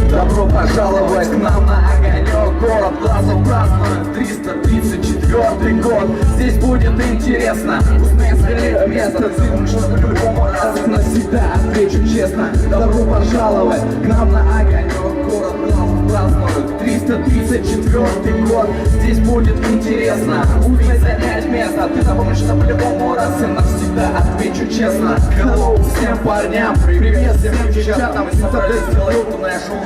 Добро пожаловать к нам на огонек. Город Глазов празднует 334 год. Здесь будет интересно. Узнай место, ты что по-любому раз и навсегда отвечу честно. Добро пожаловать к нам на огонек. Город Глазов празднует 334 год. Здесь будет интересно. Узнай занять место, ты запомнишь, что по-любому раз и навсегда отвечу честно. Hello всем парням, привет всем девчатам. Мы собрались сделать умное шоу.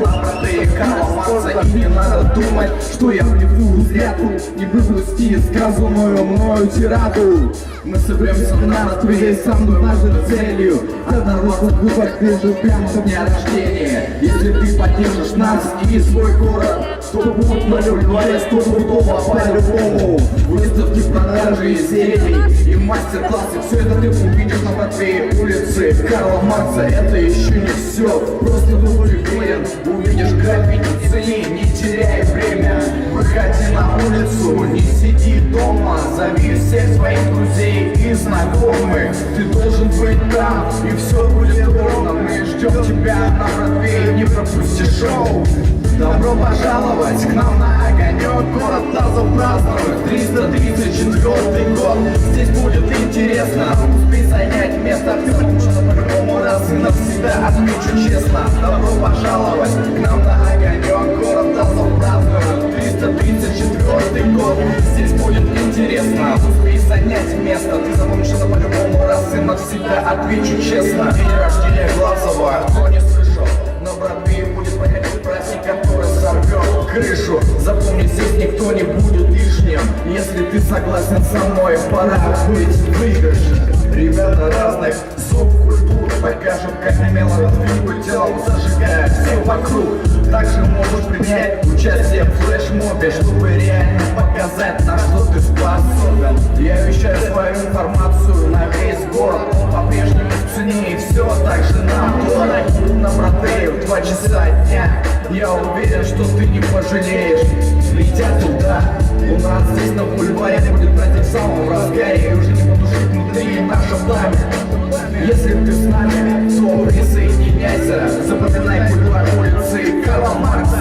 Ты Карл Маркса, и не надо думать, что я плеву зря тут. Не выпусти сказанную мною тираду. Мы соберемся на твоей самой важной целью. Одна рука в губах, ты же прямо со дня рождения. Если ты поддержишь нас и свой город, то будет на любое стопудово по-любому. Выставки, продажи изделий и мастер-классы. Все это ты увидишь на Бродвее улицы Карла Маркса. Это еще не все, просто будь уверен. Увидишь граффити, цени, не теряй время. Выходи на улицу, не сиди дома. Зови всех своих друзей и знакомых. Ты должен быть там, и все будет ровно. Мы ждем тебя на Бродвее, не пропусти шоу. Добро пожаловать к нам на огонек. Город Глазов празднует 334 год. Здесь будет интересно. Успей занять место, потому что по-любому раз и навсегда отвечу честно. Добро пожаловать к нам на огонек. Город Глазов празднует 334 год. Здесь будет интересно. Успей занять место, ты запомнишь, что по-любому раз и навсегда отвечу честно. День рождения Глазова, кто не слышал, на Бродвее будет проходить праздник, который сорвет крышу. Запомни, здесь никто не будет лишним. Если ты согласен со мной, пора быть в выигрыше. Ребята разных субкультур покажут, как умело двигают телом, зажигая все вокруг. Также можешь принять участие в флешмобе, чтобы реально показать, на что ты способен. Я вещаю свою информацию на весь город, он по-прежнему в цене, и все так же нам дорого. На Бродвее в 2 часа дня, я уверен, что ты не пожалеешь. Летя туда, у нас здесь на бульваре будет праздник в самом разгаре, и уже не потушить внутри наше пламя. Если ты с нами, то присоединяйся. Запоминай бульвар улицы Карла Маркса.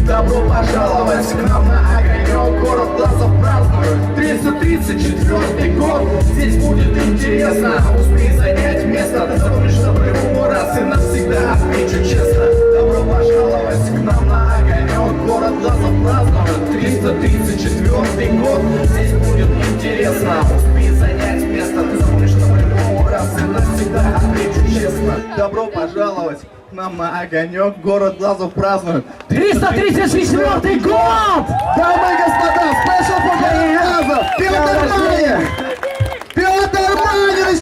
Добро пожаловать к нам на огонек. Город Глазов празднует 334 год. Здесь будет интересно. Успей занять место, ты запомнишь, что по-любому раз и навсегда отвечу честно. Добро пожаловать к нам на огонек. Город Глазов празднует 334 год. Здесь будет интересно. Успей занять место, ты запомнишь, что по-любому раз и навсегда отвечу честно. Добро пожаловать к нам на огонек. Город Глазов празднует 334 год! Дамы